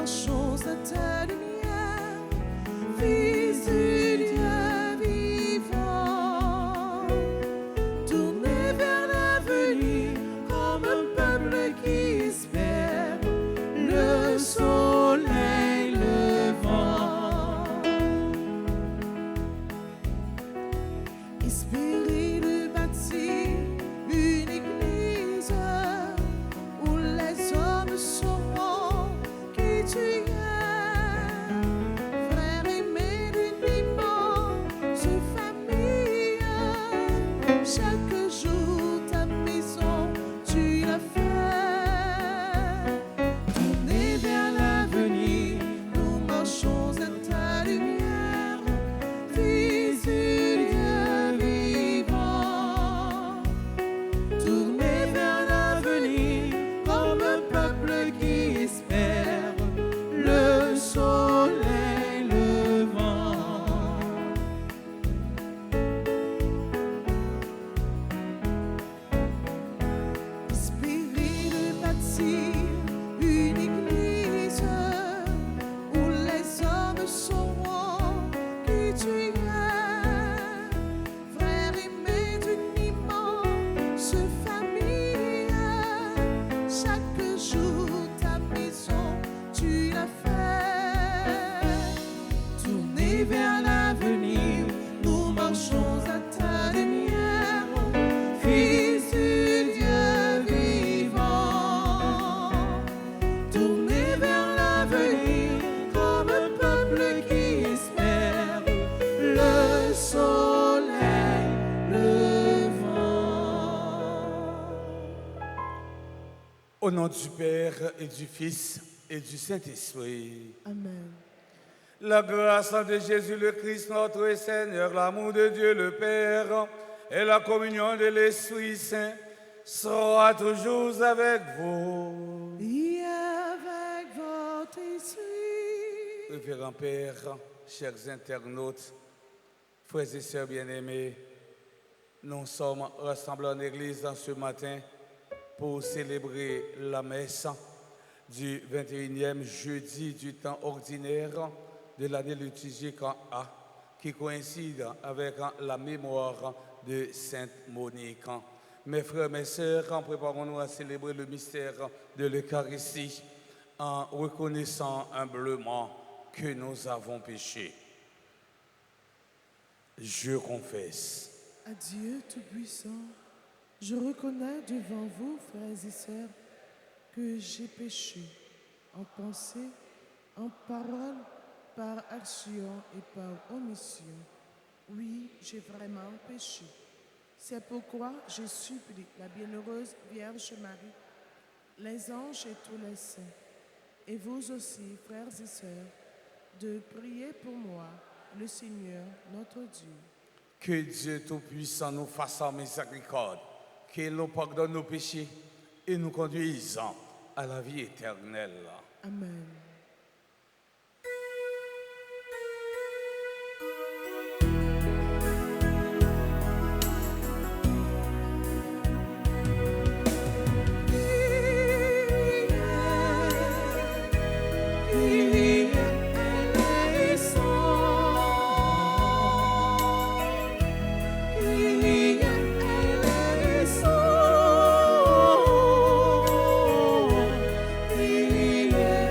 marchons à ta lumière, Fils du Dieu vivant. Tournez vers l'avenir comme un peuple qui espère le soleil levant. Espérez de bâtir une église où les hommes sauront qui tu es. Frère aimé d'uniment, famille, chaque jour ta maison tu l'as fait. Tournez vers l'avenir, nous marchons à ta lumière, Fils du Dieu vivant. Tournez vers l'avenir comme un peuple qui espère le soleil levant. Espérez de bâtir une église où les hommes sauront qui tu es. Frère aimé d'uniment, famille, chaque jour ta maison tu l'as fait. Tournez vers l'avenir, nous marchons à ta lumière, Fils du Dieu vivant. Tournez vers l'avenir comme un peuple qui espère le soleil levant. Au nom du Père et du Fils et du Saint-Esprit. Amen. La grâce de Jésus le Christ, notre Seigneur, l'amour de Dieu le Père et la communion de l'Esprit Saint sera toujours avec vous. Et avec votre esprit. Révérend Père, chers internautes, frères et sœurs bien-aimés, nous sommes rassemblés en Église ce matin pour célébrer la messe du 21e jeudi du temps ordinaire de l'année liturgique en A, qui coïncide avec la mémoire de Sainte Monique. Mes frères, mes sœurs, préparons-nous à célébrer le mystère de l'Eucharistie en reconnaissant humblement que nous avons péché. Je confesse. À Dieu Tout-Puissant, je reconnais devant vous, frères et sœurs, que j'ai péché en pensée, en parole, par action et par omission. Oui, j'ai vraiment péché. C'est pourquoi je supplie la bienheureuse Vierge Marie, les anges et tous les saints, et vous aussi, frères et sœurs, de prier pour moi, le Seigneur, notre Dieu. Que Dieu Tout-Puissant nous fasse en miséricorde, qu'il nous pardonne nos péchés et nous conduise à la vie éternelle. Amen. Yeah.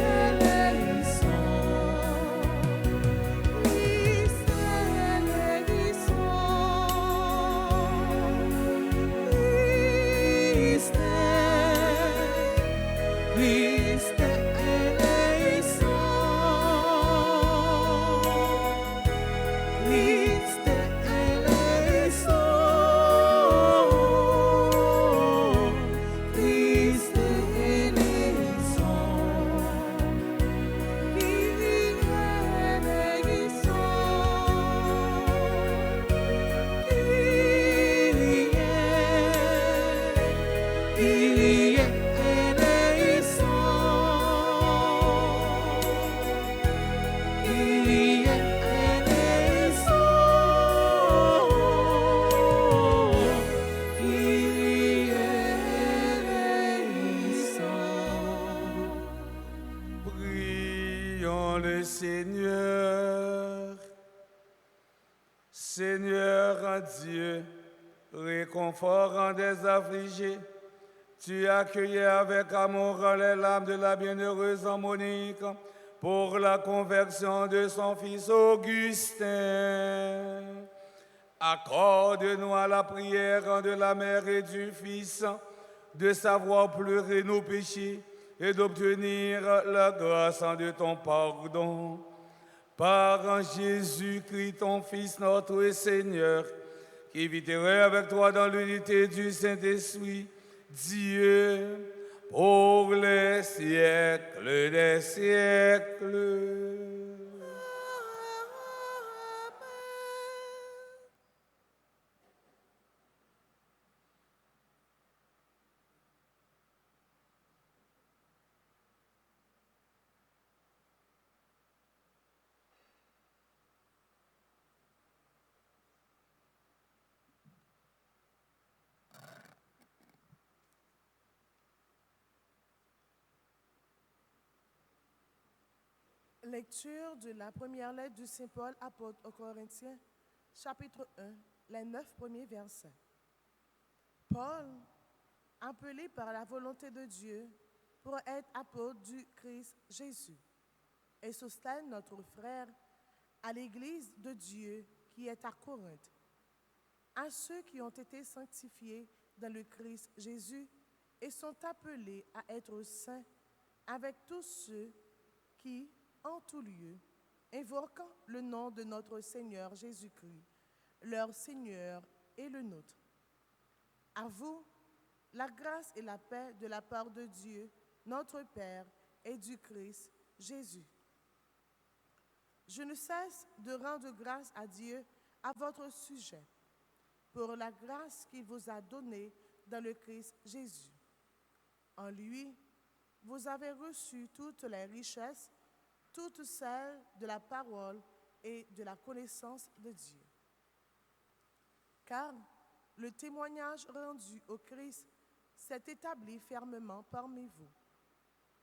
Prions le Seigneur. Seigneur Dieu, réconfortant des affligés, tu accueillais avec amour les larmes de la bienheureuse Monique pour la conversion de son fils Augustin. Accorde-nous à la prière de la mère et du fils de savoir pleurer nos péchés et d'obtenir la grâce de ton pardon. Par Jésus-Christ, ton Fils, notre Seigneur, qui viterait avec toi dans l'unité du Saint-Esprit, Dieu, pour les siècles des siècles. Lecture de la première lettre de Saint Paul, apôtre aux Corinthiens, chapitre 1, les 9 premiers versets. Paul, appelé par la volonté de Dieu pour être apôtre du Christ Jésus, et Sostène, notre frère, à l'Église de Dieu qui est à Corinthe, à ceux qui ont été sanctifiés dans le Christ Jésus et sont appelés à être saints avec tous ceux qui, en tout lieu, invoquant le nom de notre Seigneur Jésus-Christ, leur Seigneur et le nôtre. À vous, la grâce et la paix de la part de Dieu, notre Père, et du Christ Jésus. Je ne cesse de rendre grâce à Dieu à votre sujet, pour la grâce qu'il vous a donnée dans le Christ Jésus. En lui, vous avez reçu toutes les richesses, toutes celles de la parole et de la connaissance de Dieu. Car le témoignage rendu au Christ s'est établi fermement parmi vous.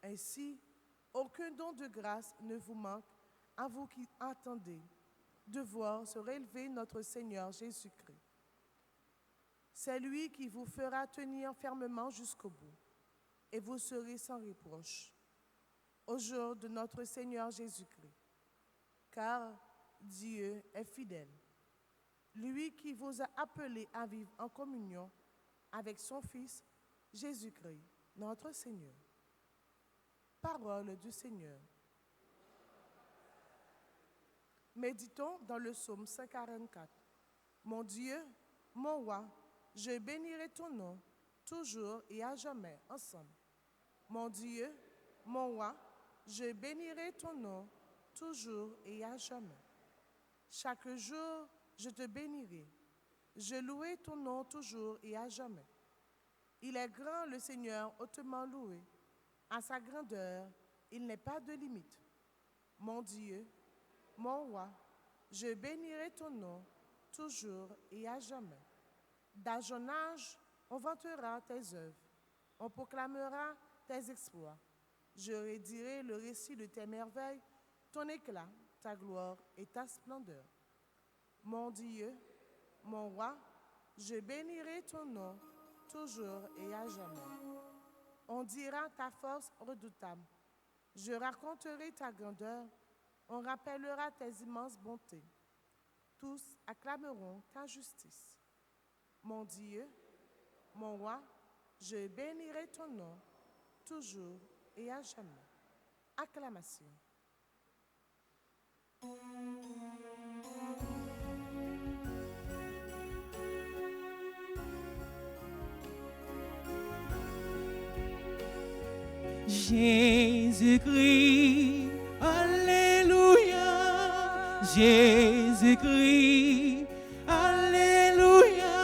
Ainsi, aucun don de grâce ne vous manque à vous qui attendez de voir se relever notre Seigneur Jésus-Christ. C'est lui qui vous fera tenir fermement jusqu'au bout, et vous serez sans reproche au jour de notre Seigneur Jésus-Christ. Car Dieu est fidèle, lui qui vous a appelé à vivre en communion avec son Fils Jésus-Christ, notre Seigneur. Parole du Seigneur. Méditons dans le psaume 144. Mon Dieu, mon roi, je bénirai ton nom, toujours et à jamais, ensemble. Mon Dieu, mon roi, je bénirai ton nom, toujours et à jamais. Chaque jour, je te bénirai. Je louerai ton nom toujours et à jamais. Il est grand, le Seigneur, hautement loué. À sa grandeur, il n'est pas de limite. Mon Dieu, mon roi, je bénirai ton nom, toujours et à jamais. D'âge en âge, on vantera tes œuvres, on proclamera tes exploits. Je redirai le récit de tes merveilles, ton éclat, ta gloire et ta splendeur. Mon Dieu, mon roi, je bénirai ton nom, toujours et à jamais. On dira ta force redoutable. Je raconterai ta grandeur, on rappellera tes immenses bontés. Tous acclameront ta justice. Mon Dieu, mon roi, je bénirai ton nom, toujours et à jamais. Acclamation. Jésus-Christ, Alléluia, Jésus-Christ, Alléluia,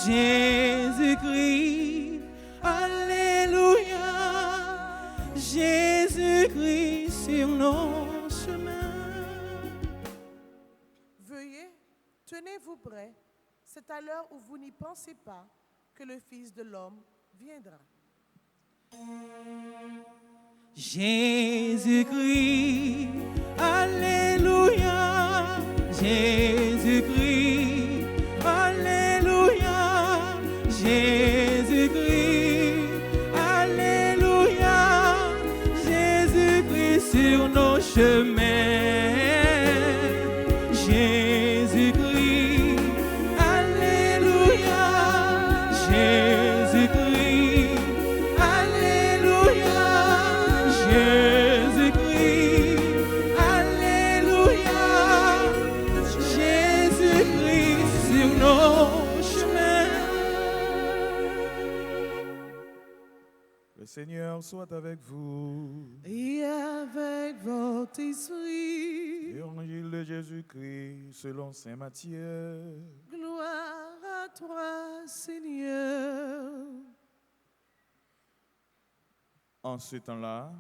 Jésus-Christ, Alléluia, Jésus-Christ sur nos chemins. Veuillez, tenez-vous prêts, c'est à l'heure où vous n'y pensez pas que le Fils de l'homme viendra. Jésus-Christ, Alléluia, Jésus-Christ, Alléluia, Jésus-Christ, Alléluia, Jésus-Christ sur nos chemins. Jésus-Christ, Alléluia, Jésus-Christ, Alléluia, Jésus-Christ, Alléluia, Jésus-Christ sur nos chemins. Le Seigneur soit avec vous. Et avec votre esprit, Évangile de Jésus-Christ selon saint Matthieu. gloire à toi, Seigneur. En ce temps-là,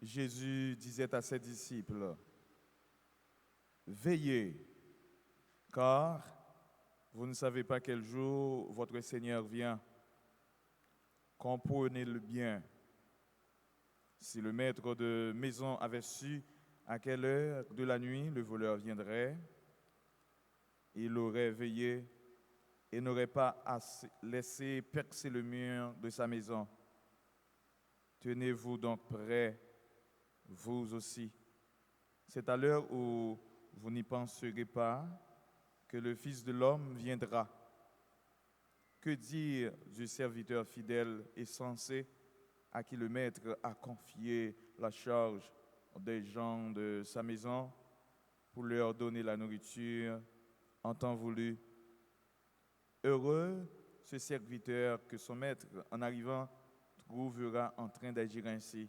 Jésus disait à ses disciples, veillez, car vous ne savez pas quel jour votre Seigneur vient. Comprenez-le bien. Si le maître de maison avait su à quelle heure de la nuit le voleur viendrait, il aurait veillé et n'aurait pas laissé percer le mur de sa maison. Tenez-vous donc prêts, vous aussi. C'est à l'heure où vous n'y penserez pas que le Fils de l'homme viendra. Que dire du serviteur fidèle et sensé à qui le maître a confié la charge des gens de sa maison pour leur donner la nourriture en temps voulu? Heureux ce serviteur que son maître, en arrivant, trouvera en train d'agir ainsi.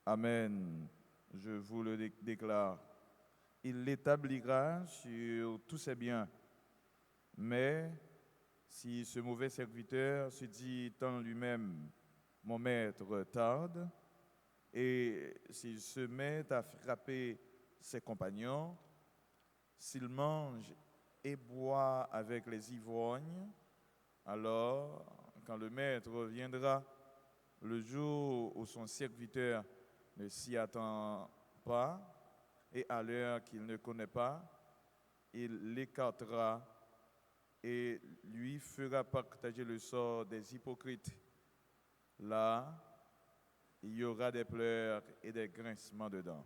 Amen, je vous le déclare. Il l'établira sur tous ses biens. Mais si ce mauvais serviteur se dit en lui-même, mon maître tarde, et s'il se met à frapper ses compagnons, s'il mange et boit avec les ivrognes, alors, quand le maître reviendra, le jour où son serviteur ne s'y attend pas, et à l'heure qu'il ne connaît pas, il l'écartera et lui fera partager le sort des hypocrites. Là, il y aura des pleurs et des grincements de dents.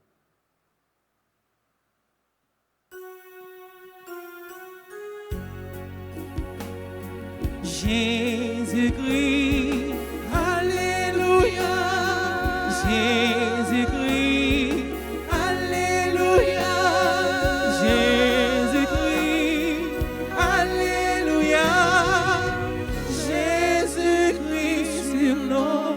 Jésus-Christ, Alléluia, Jésus-Christ, Alléluia, Jésus-Christ, Alléluia, Jésus-Christ sur nos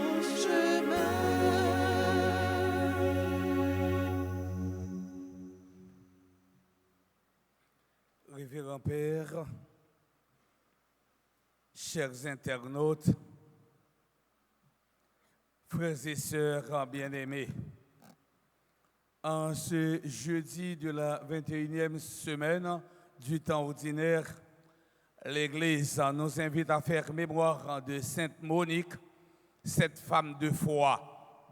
Révérend Père, chers internautes, frères et sœurs bien-aimés, en ce jeudi de la 21e semaine du temps ordinaire, l'Église nous invite à faire mémoire de Sainte Monique, cette femme de foi,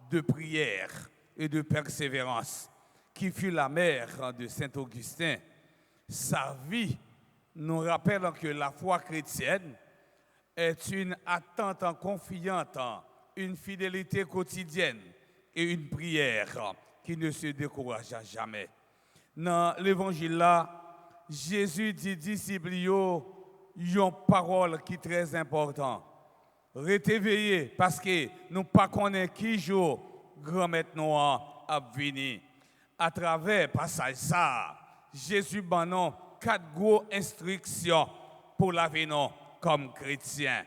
de prière et de persévérance, qui fut la mère de Saint Augustin. Sa vie nous rappelle que la foi chrétienne est une attente confiante, une fidélité quotidienne et une prière qui ne se décourage jamais. Dans l'évangile là, Jésus dit disciples une parole qui est très importante. Restez veillés parce que nous ne connaissons pas qui jour grand maître noir a venir. À travers passage ça, Jésus donne 4 gros instructions pour l'avenir comme chrétien.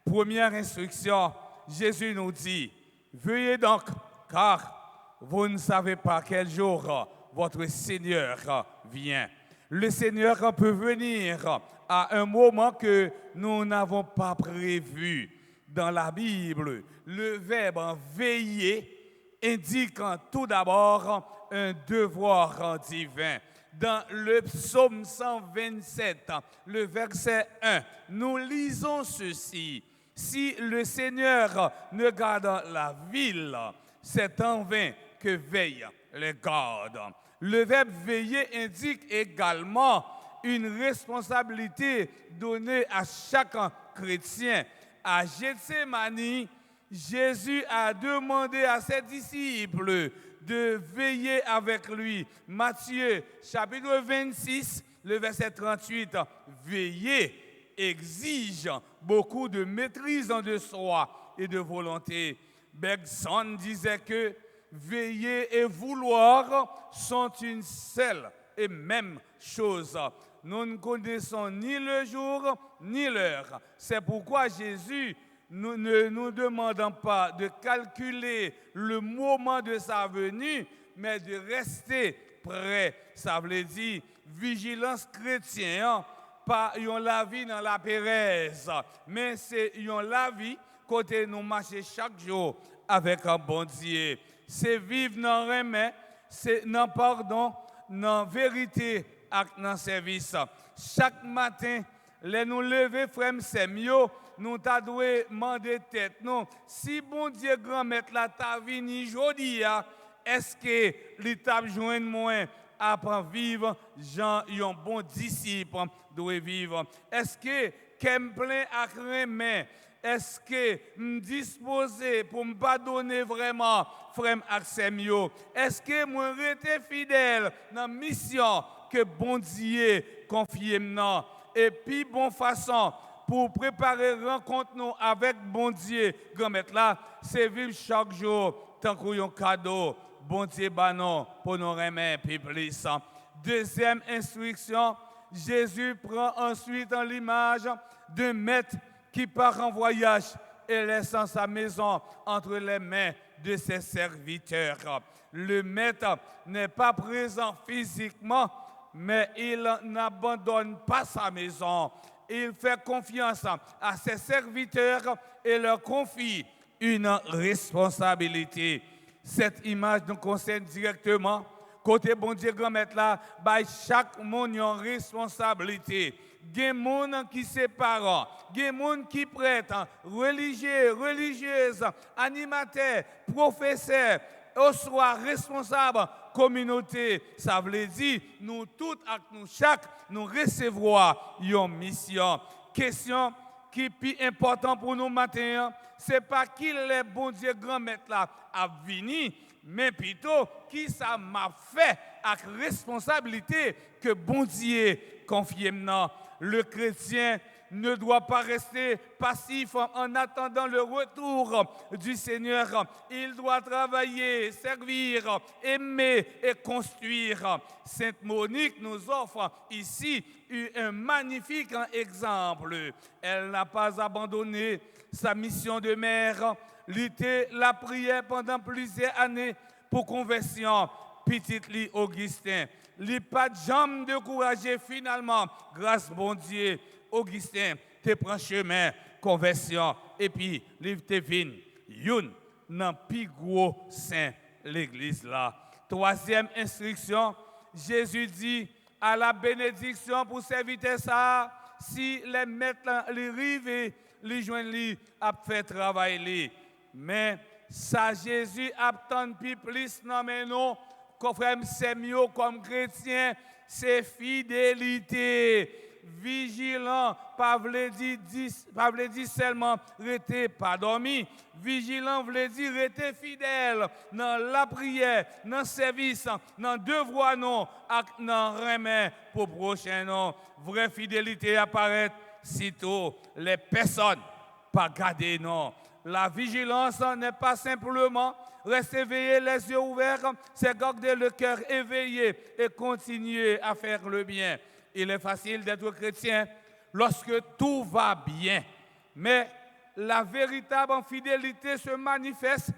Première instruction, Jésus nous dit, veillez donc, car vous ne savez pas quel jour votre Seigneur vient. Le Seigneur peut venir à un moment que nous n'avons pas prévu. Dans la Bible, le verbe veiller indique tout d'abord un devoir divin. Dans le psaume 127, le verset 1, nous lisons ceci. Si le Seigneur ne garde la ville, c'est en vain que veillent les gardes. Le verbe veiller indique également une responsabilité donnée à chaque chrétien. À Gethsémani, Jésus a demandé à ses disciples de veiller avec lui. Matthieu, chapitre 26, le verset 38, veiller exige beaucoup de maîtrise de soi et de volonté. Bergson disait que veiller et vouloir sont une seule et même chose. Nous ne connaissons ni le jour ni l'heure. C'est pourquoi Jésus ne nous demandant pas de calculer le moment de sa venue, mais de rester prêt. Ça veut dire vigilance chrétienne, pas la vie dans la pérèse, mais c'est la vie côté nous marcher chaque jour avec un bon Dieu. C'est vivre dans le remède, c'est dans pardon, dans vérité et dans service. Chaque matin, les nous lever, frère, c'est mieux. Nous t'avons demandé tête. Non, si bon Dieu grand-mère la ta vini jodi, est-ce que l'étape joindre moi apprendre vivre Jean un bon disciple doit vivre? Est-ce que qu'aime plein à remet? Est-ce que me disposé pour me pardonner vraiment frère accès mieux? Est-ce que moi rester fidèle dans la mission que bon Dieu confie maintenant? Et puis bonne façon pour préparer rencontre nous avec bon Dieu, grand-mère là, c'est vivre chaque jour tant qu'on un cadeau, bon Dieu banon pour nous remettre plus. Deuxième instruction, Jésus prend ensuite en l'image d'un maître qui part en voyage et laissant sa maison entre les mains de ses serviteurs. Le maître n'est pas présent physiquement, mais il n'abandonne pas sa maison. Il fait confiance à ses serviteurs et leur confie une responsabilité. Cette image nous concerne directement. Côté bon Dieu grand-mère là, chaque monde a une responsabilité. Il y a des gens qui sont parents, il y a des gens qui prêtent, religieux, religieuses, animateurs, professeurs, au soit responsables communauté. Ça veut dire nous tous et nous chaque nous recevoir une mission. Question qui est plus importante pour nous matin, c'est pas qui les bon Dieu grand-mère là a venir, mais plutôt qui ça m'a fait avec responsabilité que bon Dieu confie maintenant. Le chrétien ne doit pas rester passif en attendant le retour du Seigneur. Il doit travailler, servir, aimer et construire. Sainte Monique nous offre ici un magnifique exemple. Elle n'a pas abandonné sa mission de mère, lutter la prière pendant plusieurs années pour conversion. Petite Lee Augustin, il pas de jambe découragé finalement, grâce bon Dieu. Augustin, te prend chemin, conversion, et puis, livre te vin, youn, nan pi gros saint l'église là. Troisième instruction, Jésus dit à la bénédiction pour serviteur ça, si les maîtres les rives, les joints li, a fait travail li. Mais ça, Jésus attend plus, non mais non, qu'on frère c'est mieux comme chrétien, c'est fidélité. Vigilant, pas veut dire seulement rester pas dormi. Vigilant veut dire rester fidèle dans la prière, dans le service, dans le devoir non, et dans le remède pour le prochain non. Vraie fidélité apparaît sitôt les personnes pas garder non. La vigilance n'est pas simplement rester éveillé, les yeux ouverts, c'est garder le cœur éveillé et continuer à faire le bien. Il est facile d'être chrétien lorsque tout va bien. Mais la véritable fidélité se manifeste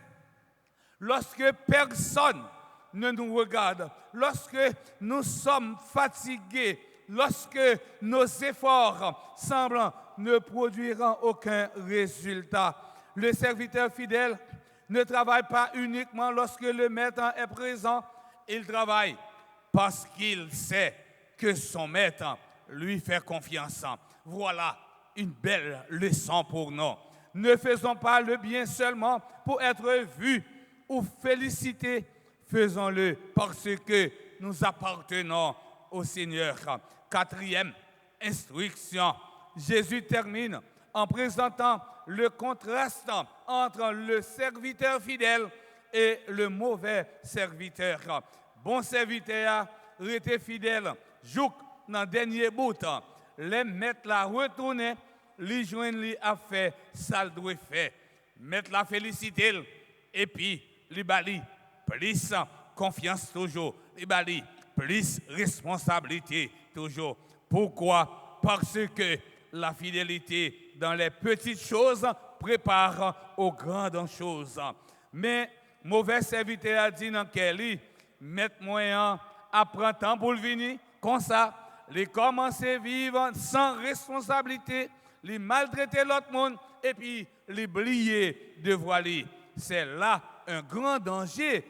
lorsque personne ne nous regarde, lorsque nous sommes fatigués, lorsque nos efforts semblent ne produire aucun résultat. Le serviteur fidèle ne travaille pas uniquement lorsque le maître est présent, il travaille parce qu'il sait que son maître lui fait confiance. Voilà une belle leçon pour nous. Ne faisons pas le bien seulement pour être vus ou féliciter, faisons-le parce que nous appartenons au Seigneur. Quatrième instruction, Jésus termine en présentant le contraste entre le serviteur fidèle et le mauvais serviteur. Bon serviteur, rester fidèle, jouk dans le dernier bout, les mettre la retourner, li joindre li a fait, ça le doit faire. Mettre la félicité, et puis, li bali, plus confiance toujours, li bali, plus responsabilité toujours. Pourquoi? Parce que la fidélité dans les petites choses prépare aux grandes choses. Mais mauvais serviteur a dit dans quel mettre moyen à prendre temps pour le venir, comme ça, les commencer à vivre sans responsabilité, les maltraiter l'autre monde et puis les oublier de voiler. C'est là un grand danger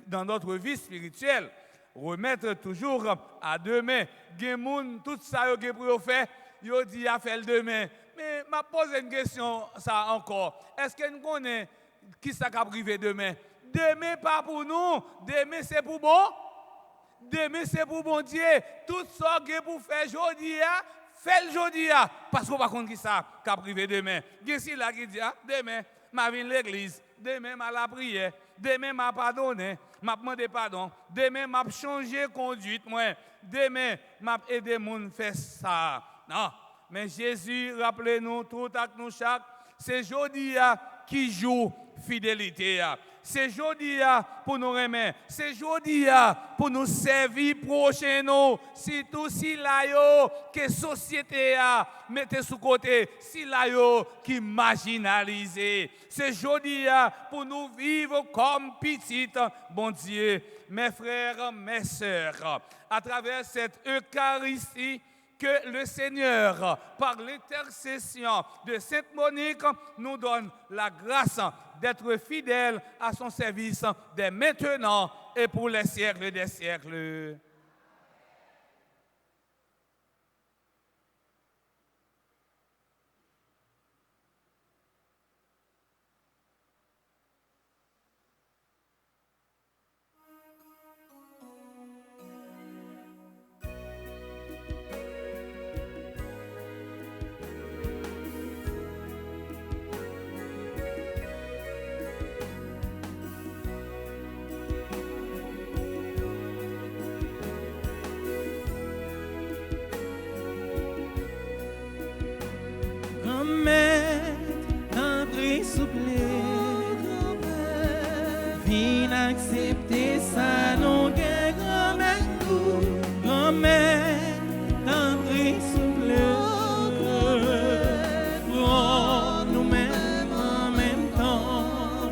dans notre vie spirituelle. Remettre toujours à demain. Gen tout ça que pour faire, yo dit à faire demain. Mais m'a posé une question ça encore. Est-ce que nous connaissons qui ça va priver demain? Demain pas pour nous, demain c'est pour bon. Demain c'est pour bon Dieu. Tout ça que pour faire aujourd'hui, fait le aujourd'hui parce qu'on pas contre qui ça va priver demain. Gen si là qui dit demain m'a vinn l'église, demain m'a la prière, demain m'a pardonné. M'a demandé pardon. Demain, m'a changé conduite. Moi, demain, m'a aidé moun faire ça. Non. Mais Jésus, rappelez-nous tout à nous chaque, c'est aujourd'hui qui joue fidélité. C'est aujourd'hui pour nous remettre. C'est aujourd'hui pour nous servir prochain nous. Si tout si là yo que société a mettez sous côté, si là yo qui marginalisé. C'est aujourd'hui pour nous vivre comme petites bon Dieu. Mes frères, mes sœurs, à travers cette Eucharistie que le Seigneur, par l'intercession de Sainte Monique, nous donne la grâce d'être fidèles à son service dès maintenant et pour les siècles des siècles. Accepter ça, non, grand-mère, grand-mère, t'en prie, souple, pour nous-mêmes en même temps.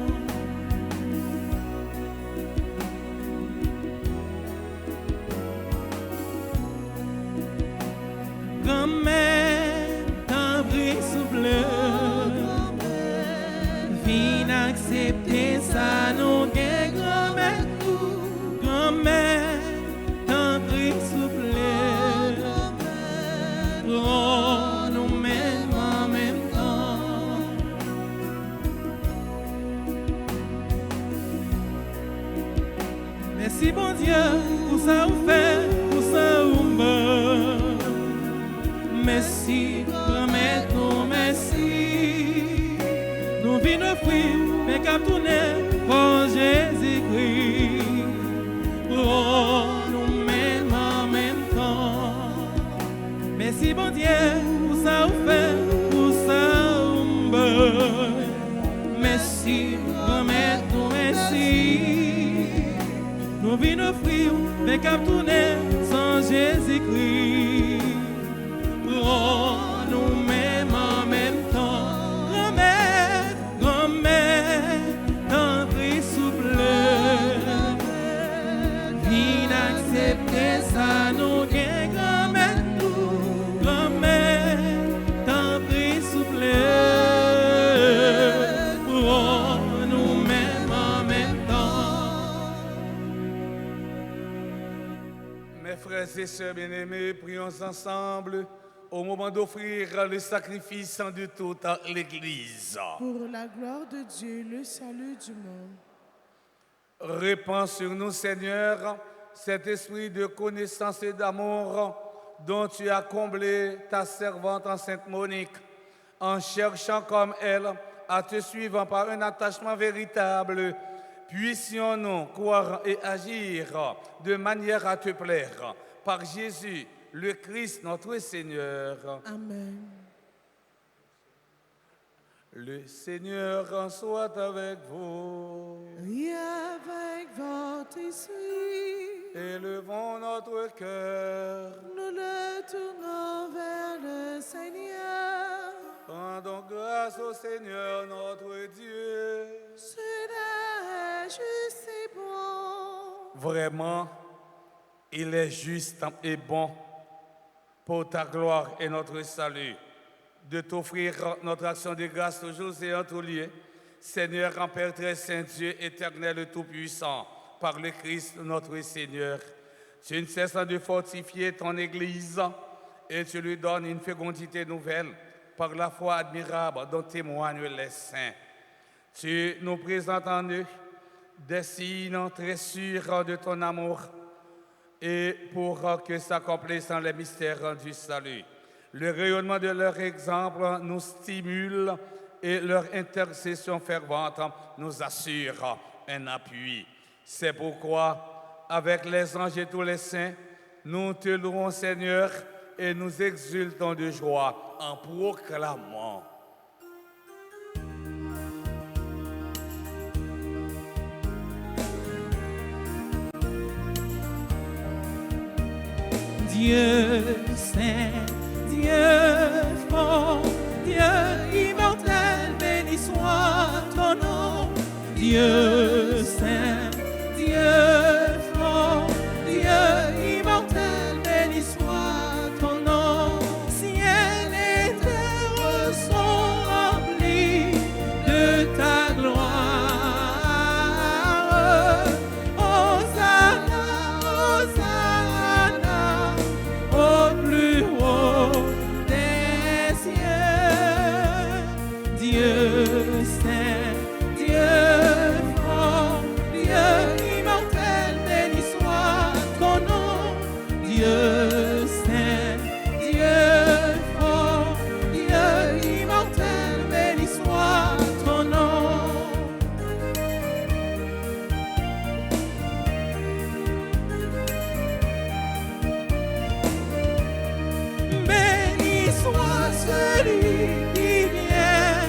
Grand-mère, t'en prie, souple, viens accepter ça, non, grand-mère, t'en prie, souple, pour nous-mêmes en même temps. Merci bon Dieu pour ça vous fait, pour ça vous me. Merci, grand-mère, nous merci. Nous venons offrir, mais qu'à tourner pour Jésus-Christ. Pour nous-mêmes en même temps. Merci bon Dieu pour ça vous fait, pour ça vous me. Merci, grand-mère, nous merci. Nous venons offrir, mais qu'à tourner sans Jésus-Christ. Pour nous-mêmes en même temps. Grand-mère, grand-mère, t'en prie, souple. Inaccepter ça, nous gagne grand-mère, grand-mère, t'en prie, souple. Pour nous-mêmes en même temps. Mes frères et sœurs bien-aimés, prions ensemble au moment d'offrir le sacrifice de toute l'Église. Pour la gloire de Dieu, le salut du monde. Répands sur nous, Seigneur, cet esprit de connaissance et d'amour dont tu as comblé ta servante en Sainte Monique, en cherchant comme elle à te suivre par un attachement véritable. Puissions-nous croire et agir de manière à te plaire. Par Jésus, le Christ, notre Seigneur. Amen. Le Seigneur soit avec vous. Et avec votre esprit, Élevons notre cœur. nous le tournons vers le Seigneur. Rendons grâce au Seigneur notre Dieu. Cela est juste et bon. Vraiment, il est juste et bon pour ta gloire et notre salut de t'offrir notre action de grâce toujours et en tout lieu. Seigneur, en Père très saint, Dieu éternel et tout-puissant, par le Christ notre Seigneur, tu ne cesses de fortifier ton Église et tu lui donnes une fécondité nouvelle par la foi admirable dont témoignent les saints. Tu nous présentes en eux des signes très sûrs de ton amour et pour que s'accomplissent les mystères du salut. Le rayonnement de leur exemple nous stimule et leur intercession fervente nous assure un appui. C'est pourquoi, avec les anges et tous les saints, nous te louons, Seigneur, et nous exultons de joie en proclamant. Dieu saint, Dieu fort, Dieu immortel, béni soit ton nom. Dieu saint, Dieu fort, Dieu immortel, béni soit ton nom. Ciel et terre sont remplis de ta gloire. Hosanna, Hosanna, au plus haut des cieux. Dieu saint, Dieu fort, Dieu immortel, béni soit ton nom. Dieu saint, Dieu fort, Dieu immortel, béni soit ton nom. Béni soit celui qui vient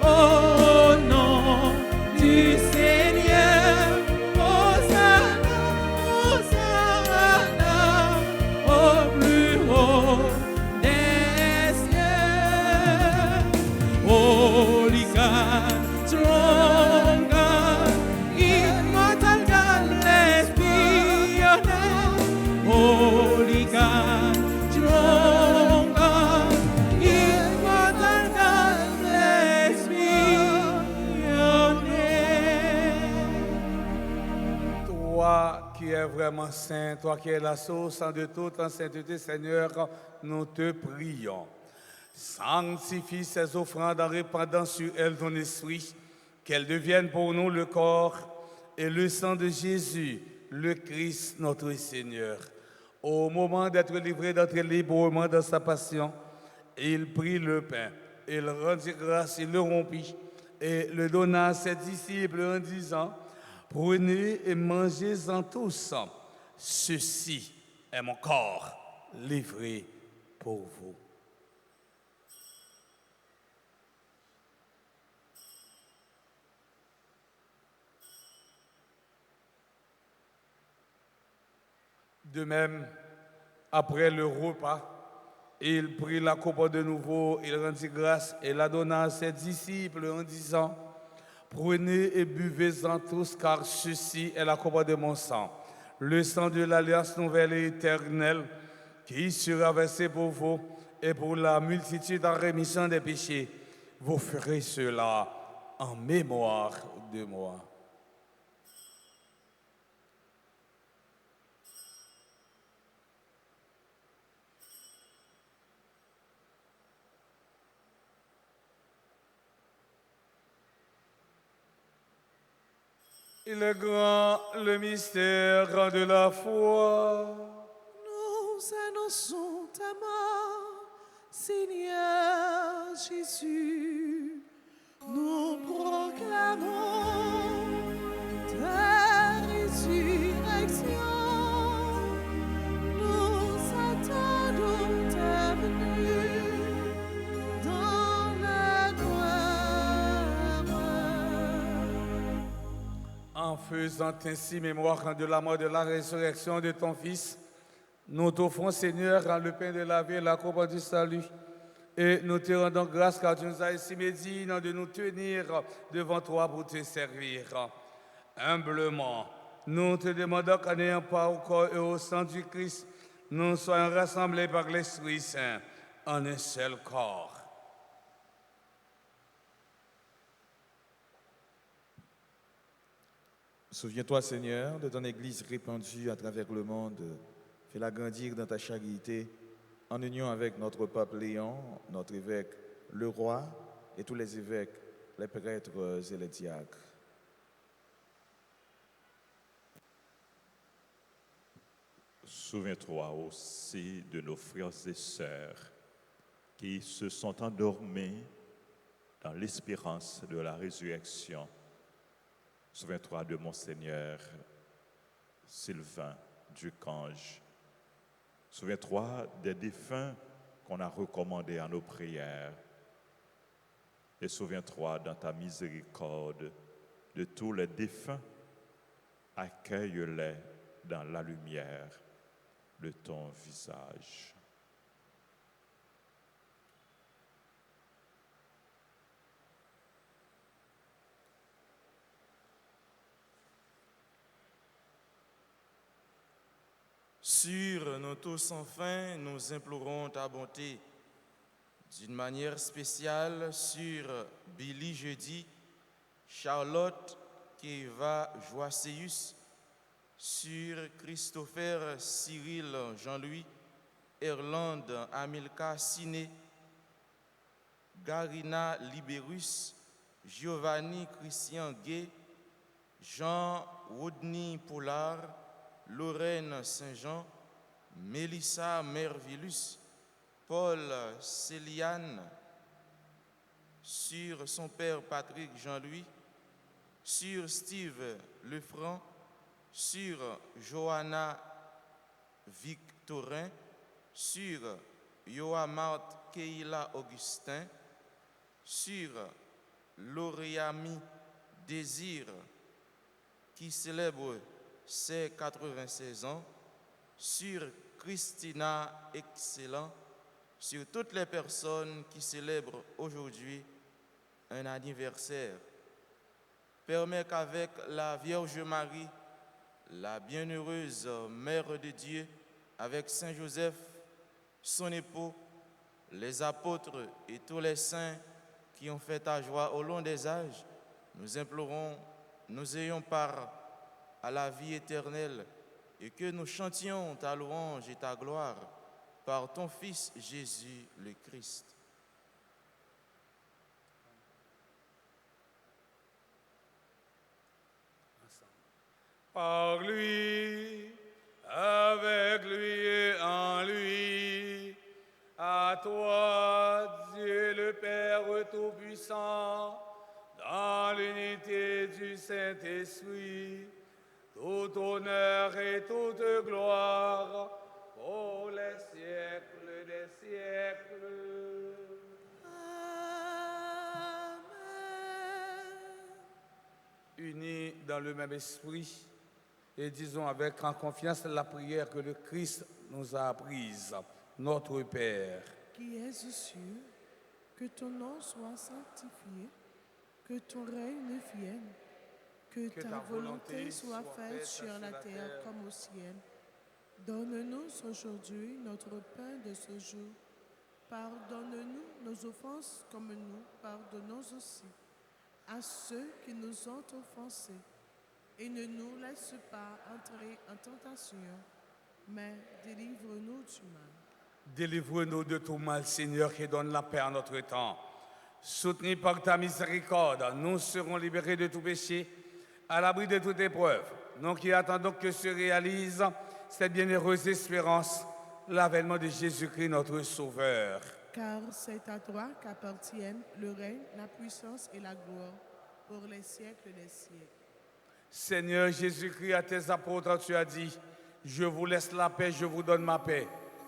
au nom du Seigneur. Hosanna, Hosanna, au plus haut des cieux. Holy God, strong God, immortal God, let's be your name. Holy God, strong God, immortal God, let's be your name. Toi qui es vraiment saint, toi qui es la source de toute en sainteté, Seigneur, nous te prions. Sanctifie ces offrandes en répandant sur elles ton esprit, qu'elles deviennent pour nous le corps et le sang de Jésus, le Christ notre Seigneur. Au moment d'être livré d'entrer librement dans sa passion, il prit le pain, il rendit grâce, il le rompit et le donna à ses disciples en disant: prenez et mangez-en tous, ceci est mon corps livré pour vous. De même, après le repas, il prit la coupe de nouveau, il rendit grâce et la donna à ses disciples en disant: prenez et buvez-en tous, car ceci est la coupe de mon sang, le sang de l'alliance nouvelle et éternelle, qui sera versé pour vous et pour la multitude en rémission des péchés. Vous ferez cela en mémoire de moi. Il est grand le mystère de la foi. Nous annonçons ta mort, Seigneur Jésus. Nous proclamons ta résurrection. Nous attendons ta venue dans la gloire. En faisant ainsi mémoire de la mort et de la résurrection de ton Fils, nous t'offrons, Seigneur, le pain de la vie et la coupe du salut. Et nous te rendons grâce car tu nous as estimé dignes de nous tenir devant toi pour te servir. Humblement, nous te demandons qu'en ayant part au corps et au sang du Christ, nous soyons rassemblés par l'Esprit Saint en un seul corps. Souviens-toi, Seigneur, de ton Église répandue à travers le monde. Fais-la grandir dans ta charité, en union avec notre pape Léon, notre évêque, le roi, et tous les évêques, les prêtres et les diacres. Souviens-toi aussi de nos frères et sœurs qui se sont endormis dans l'espérance de la résurrection. Souviens-toi de Monseigneur Sylvain Ducange. Souviens-toi des défunts qu'on a recommandés à nos prières. Et souviens-toi dans ta miséricorde de tous les défunts. Accueille-les dans la lumière de ton visage. Sur nous tous enfin, nous implorons ta bonté, d'une manière spéciale sur Billy Jeudi, Charlotte Keva Joasseus, sur Christopher Cyril Jean-Louis, Erland Amilka Siné, Garina Liberus, Giovanni Christian Gay, Jean Rodney Pollard, Lorraine Saint-Jean, Mélissa Mervillus, Paul Céliane, sur son père Patrick Jean-Louis, sur Steve Lefranc, sur Johanna Victorin, sur Yoamart Keila Augustin, sur Lauriami Désir, qui célèbre ses 96 ans, sur Christina Excellent, sur toutes les personnes qui célèbrent aujourd'hui un anniversaire. Permets qu'avec la Vierge Marie, la bienheureuse Mère de Dieu, avec Saint Joseph, son époux, les apôtres et tous les saints qui ont fait ta joie au long des âges, nous implorons, nous ayons part à la vie éternelle et que nous chantions ta louange et ta gloire par ton Fils Jésus le Christ. Par lui, avec lui et en lui, à toi, Dieu le Père Tout-Puissant, dans l'unité du Saint-Esprit, tout honneur et toute gloire pour les siècles des siècles. Unis dans le même esprit, et disons avec en confiance la prière que le Christ nous a apprise. Notre Père, qui es aux cieux, que ton nom soit sanctifié, que ton règne vienne, que ta volonté soit faite sur la terre comme au ciel. Donne-nous aujourd'hui notre pain de ce jour. Pardonne-nous nos offenses comme nous pardonnons aussi à ceux qui nous ont offensés. Et ne nous laisse pas entrer en tentation, mais délivre-nous du mal. délivre-nous de tout mal, Seigneur, qui donne la paix à notre temps. Soutenus par ta miséricorde, nous serons libérés de tout péché à l'abri de toute épreuve, nous qui attendons que se réalise cette bienheureuse espérance, l'avènement de Jésus-Christ, notre Sauveur. Car c'est à toi qu'appartiennent le règne, la puissance et la gloire pour les siècles des siècles. Seigneur Jésus-Christ, à tes apôtres, tu as dit, je vous laisse la paix, je vous donne ma paix.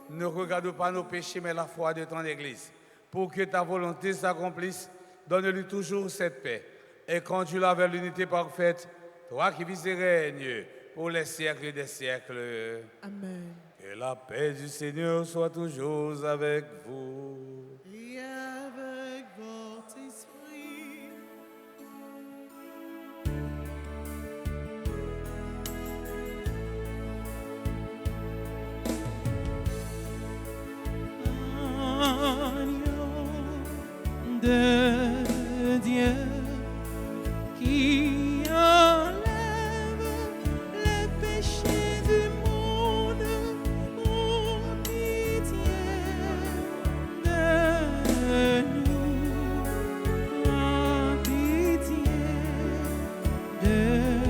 Ne regarde pas nos péchés, mais la foi de ton Église. Pour que ta volonté s'accomplisse, donne-lui toujours cette paix. Et conduis-la vers l'unité parfaite, toi qui vis et règnes pour les siècles des siècles. Amen. Que la paix du Seigneur soit toujours avec vous. Et avec votre esprit. Agneau de Dieu qui enlève les péchés du monde, pour pitié de nous, pour pitié de nous.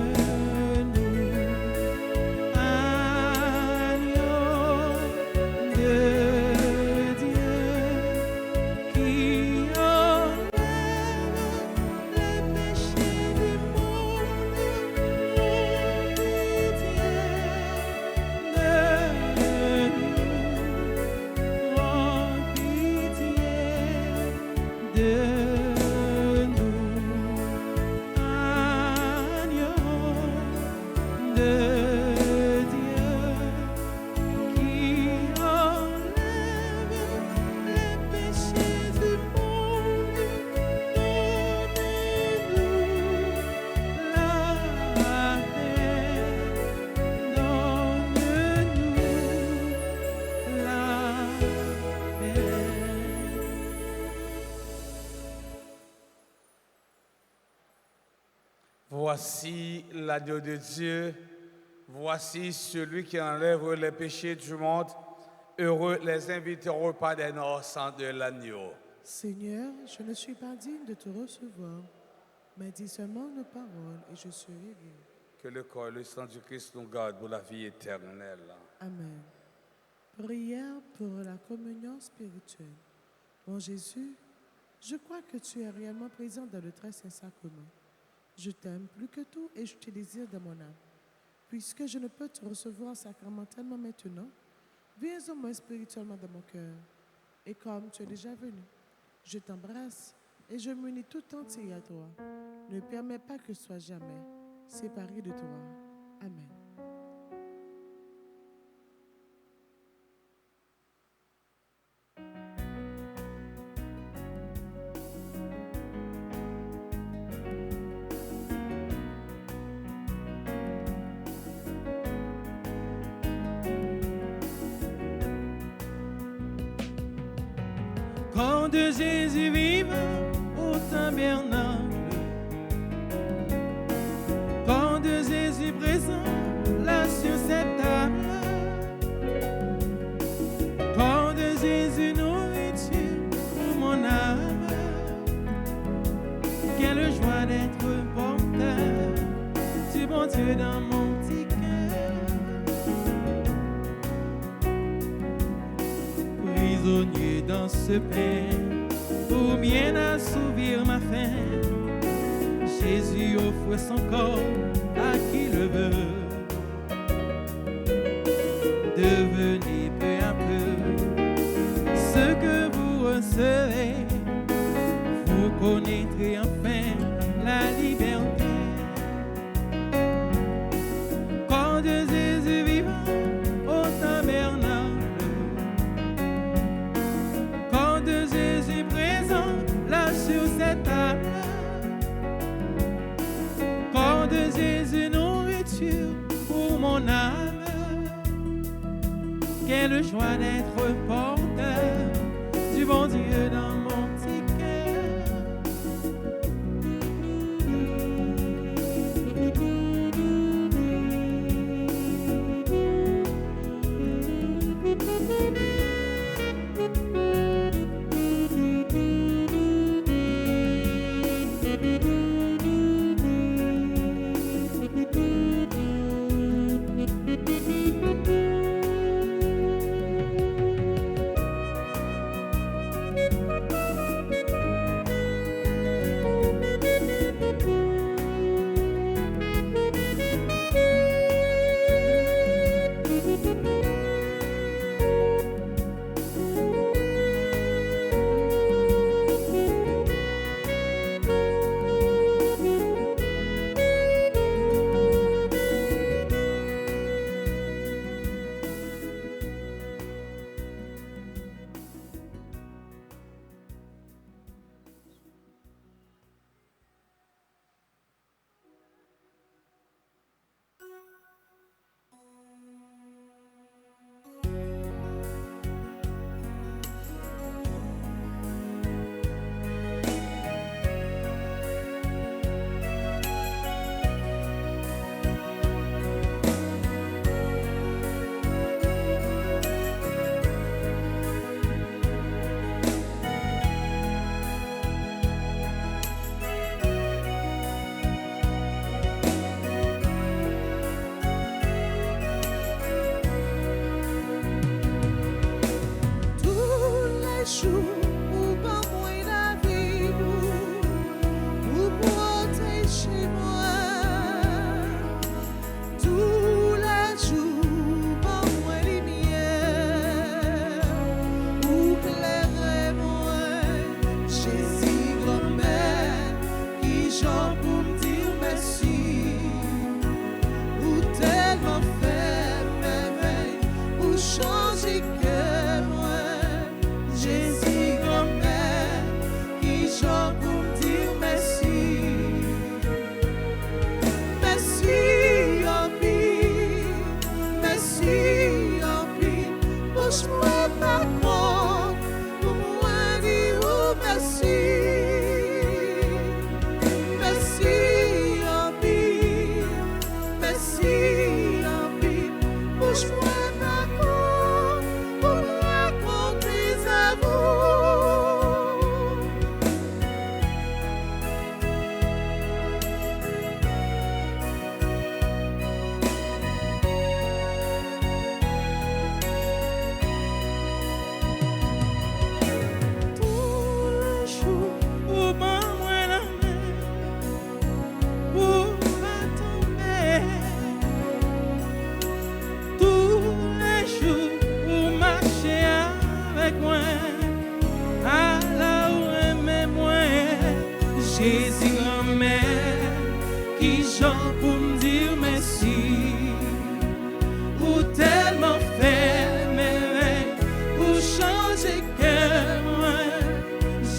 Agneau de Dieu qui enlève les péchés du monde, pour pitié de nous, agneau de Dieu qui enlève les péchés du monde, donne-nous la paix, donne-nous la paix. Voici l'agneau de Dieu, voici celui qui enlève les péchés du monde. Heureux les invités au repas des noces de l'agneau. Seigneur, je ne suis pas digne de te recevoir, mais dis seulement une parole et je serai guéri. Que le corps et le sang du Christ nous gardent pour la vie éternelle. Amen. Prière pour la communion spirituelle. Mon Jésus, je crois que tu es réellement présent dans le très saint sacrement. Je t'aime plus que tout et je te désire de mon âme. Puisque je ne peux te recevoir sacramentellement maintenant, viens au moins spirituellement dans mon cœur. Et comme tu es déjà venu, je t'embrasse et je m'unis tout entier à toi. Ne permets pas que je sois jamais séparé de toi. Amen. Corps de Jésus vivant au tabernacle, corps de Jésus présent là sur cette table, corps de Jésus nourriture pour mon âme. Quelle joie d'être porteur du bon Dieu dans mon petit cœur. Prisonnier dans ce pain, pour bien assouvir ma faim, Jésus offre son corps à qui le veut. Devenez peu à peu ce que vous recevez, vous connaîtrez enfin la liberté. Corps de Jésus vivant au tabernacle, corps de Jésus présent là sur cette table, corps de Jésus nourriture pour mon âme. Quelle joie d'être porteur du bon Dieu dans mon petit cœur.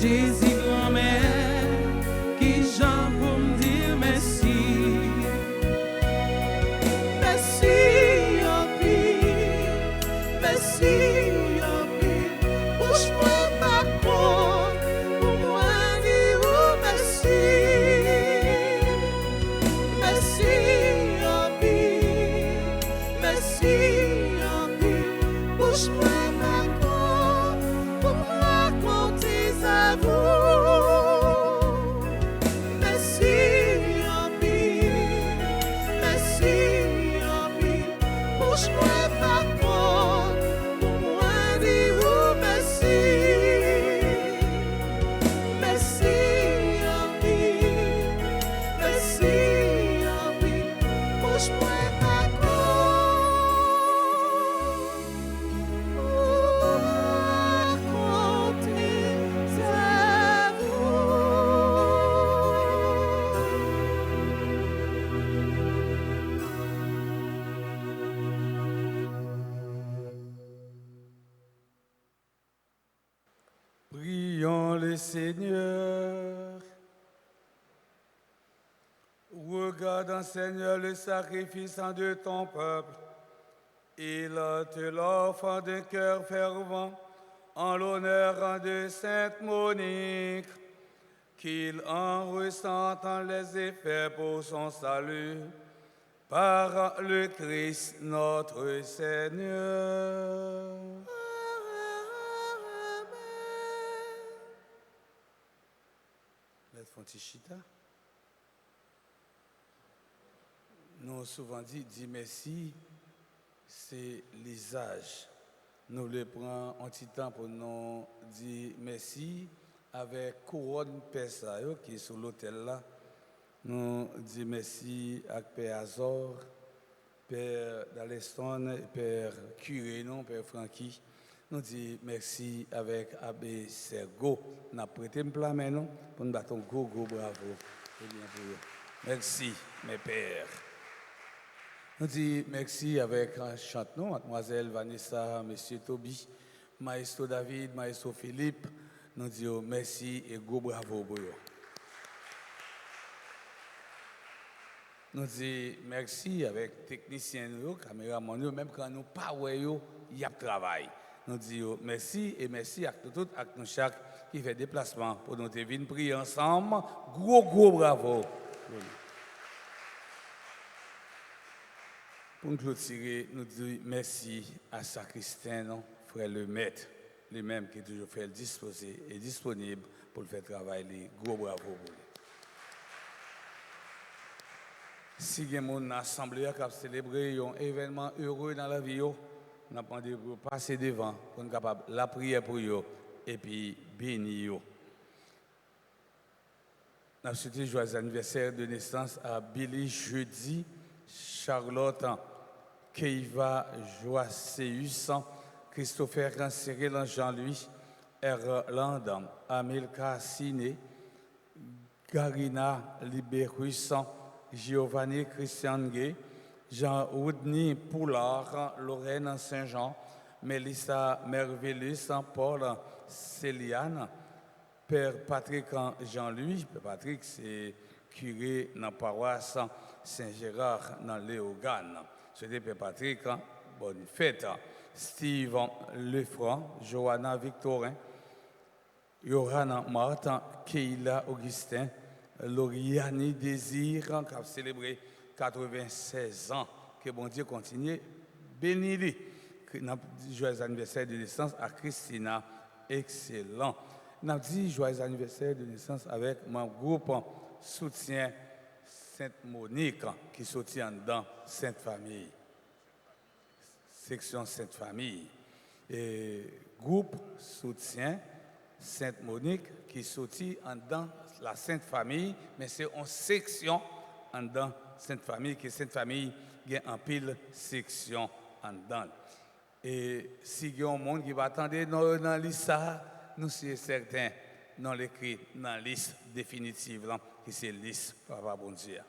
Jésus grand-mère, qui j'en pour me dire merci. Merci, en pile, merci, en pile. Bouge-moi ma croix, pour moi dire merci. Merci, en pile, merci, en pile. Bouge-moi ma croix, pour me raconter à vous. Merci, en pile, merci, en pile. Bouge-moi ma croix, pour moi dire merci. Merci, en pile, merci, en pile. Bouge-moi ma Prions le Seigneur. Regarde, Seigneur, le sacrifice de ton peuple. Il te l'offre d'un cœur fervent en l'honneur de Sainte Monique, qu'il en ressente les effets pour son salut par le Christ notre Seigneur. Maître Fontichita, nous avons souvent dit merci, c'est l'usage. Nous le prenons un petit temps pour nous dire merci avec couronne Pessa qui est sur l'hôtel là. Nous disons merci à Père Azor, Père D'Aleston, Père Curé, non, Père Francky. Nous disons merci avec Abbé Sergo. Nous avons prêté un plat maintenant pour nous battre un gros bravo. Merci, mes pères. Nous disons merci avec Chantenon, Mademoiselle Vanessa, Monsieur Toby, Maestro David, Maestro Philippe. Nous disons merci et gros bravo pour eux. Nous disons merci avec techniciens, caméramans, même quand nous ne pas il y a travail. Nous disons merci et merci à tout nous chaque qui fait déplacement pour nous venir prier ensemble. Gros bravo. Pour nous clôturer, nous disons merci à Sacristain, frère le maître, lui-même qui est toujours fait disposer et disponible pour le faire travailler. Gros bravo pour lui. Si il y a une assemblée qui a célébré un événement heureux dans la vie, nous avons demandé pour passer devant, pour être capable de la prière pour eux et puis bénir. Nous avons souhaité joyeux anniversaire de naissance à Billy Jeudi, Charlotte Keiva Joasseus, Christopher Cyril Jean-Louis, Erland, Amilka Siné, Garina Libérus, Giovanni Christian Gay, Jean-Woodney Poulard, Lorraine Saint-Jean, Mélissa Merveillus, Paul Céliane, Père Patrick Jean-Louis. Père Patrick, c'est curé dans la paroisse Saint-Gérard dans Léogane. C'était Père Patrick, bonne fête. Steve Lefranc, Johanna Victorin, Johanna Martin, Keila Augustin, Lauriani Désir, qui a célébré 96 ans. Que bon Dieu continue. Bénis-les. Joyeux anniversaire de naissance à Christina. Excellent. Nous avons dit joyeux anniversaire de naissance avec mon groupe soutien Sainte Monique qui soutient dans Sainte Famille. Section Sainte Famille. Et groupe soutien Sainte Monique qui soutient dans la Sainte Famille, mais c'est une section dans Sainte Famille, que Sainte Famille a en pile section en dedans. Et si il y a un monde qui va attendre dans la liste, nous sommes certains, dans l'écrit, dans la liste définitive, qui c'est la liste, Papa bon Dieu.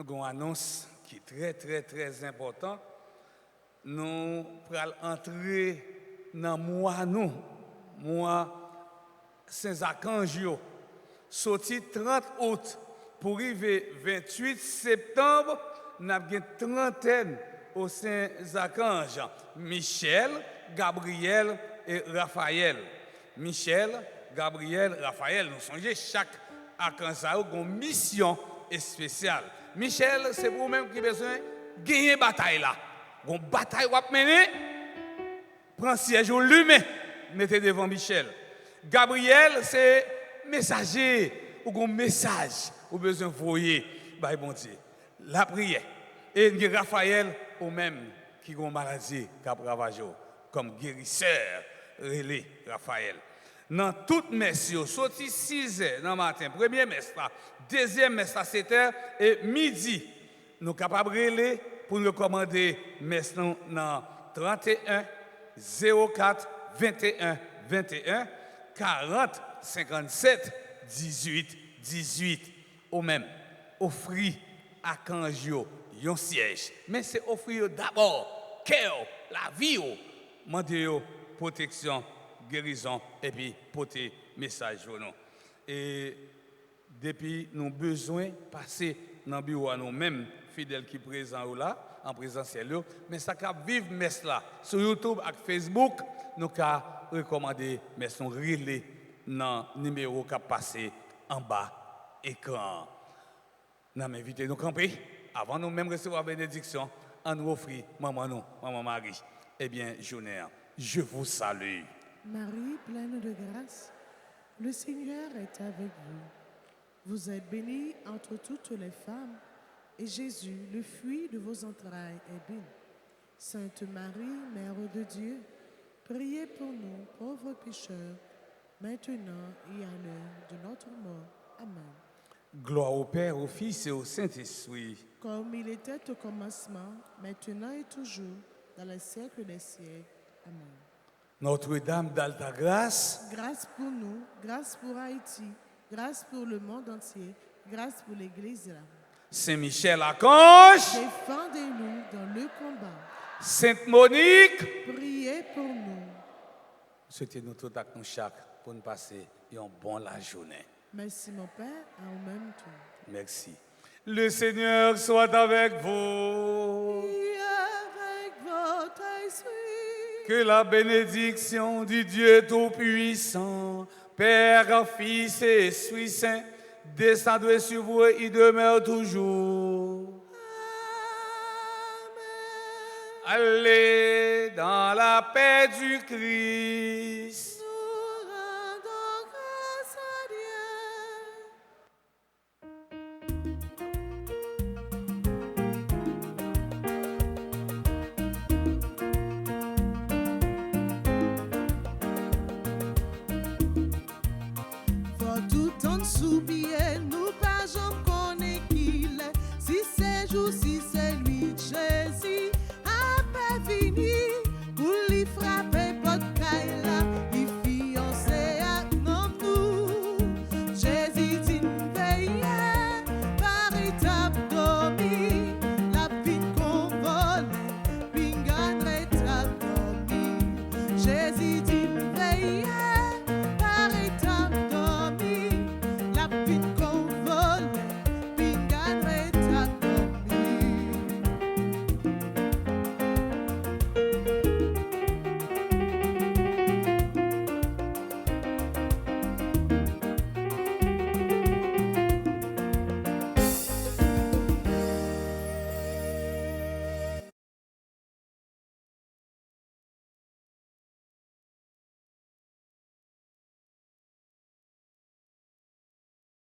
une annonce qui est très, très, très importante. Nous allons entrer dans le mois Saint-Archange, sorti 30 août pour arriver 28 septembre, nous avons une trentaine au Saint-Archange. Michel, Gabriel et Raphaël. Michel, Gabriel, Raphaël. Nous songez chaque archange a une mission spéciale. Michel, c'est pour vous-même qui a besoin de gagner une bataille là. Une bataille à mener, prends siège au lumet, mettez devant Michel. Gabriel, c'est messager, ou un message, ou besoin de voyer, bah bon Dieu. La prière. Et Raphaël, ou même qui a une maladie, qui a ravagé, comme guérisseur, relais Raphaël. Dans toute messe, sorti 6 h dans le matin, premier messe là, deuxième messe à 7 h et midi. Nous sommes capables de relayer pour nous commander messe dans 31 04 21 21 40 57 18 18. Au même, offrir à Kanjio un siège. Mais c'est offrir d'abord cœur, la vie, demander protection, guérison et puis porter message pour nous. Et depuis, nous avons besoin de passer dans le bureau à nous-mêmes, fidèles qui sont présents là, en présentiel. Mais ça cap vivre messe là. Sur YouTube et Facebook, nous avons recommandé messe nous relais dans le numéro qui a passé en bas écran. Nous avons invité nous camper. Avant nous même recevoir la bénédiction, on nous offre maman Marie. Eh bien, journée, je vous salue. Marie, pleine de grâce, le Seigneur est avec vous. Vous êtes bénie entre toutes les femmes, et Jésus, le fruit de vos entrailles, est béni. Sainte Marie, Mère de Dieu, priez pour nous, pauvres pécheurs, maintenant et à l'heure de notre mort. Amen. Gloire au Père, au Fils et au Saint-Esprit. Comme il était au commencement, maintenant et toujours, dans les siècles des siècles. Amen. Notre-Dame d'Alta Grâce, Grâce pour nous, grâce pour Haïti, grâce pour le monde entier, grâce pour l'Église. Saint-Michel Archange, Défendez-nous dans le combat. Sainte Monique. Priez pour nous. C'était notre acte nous chaque pour nous passer une bonne la journée. Merci mon Père, en même temps. Merci. Le Seigneur soit avec vous. Et avec votre esprit. Que la bénédiction du Dieu Tout-Puissant, Père, Fils et Esprit Saint, descende sur vous et demeure toujours. Amen. Allez dans la paix du Christ. Nous rendons grâce à Dieu. Faut tout en soublier, nous pas jamais connaît qu'il est. Si c'est jour, si c'est lui, Jésus, a pas fini. Pour lui frapper, pas de caille là, il fiancé à nous. Jésus dit, veillez, par étape dormi, la vie qu'on vole, pingan étape dormi. Jésus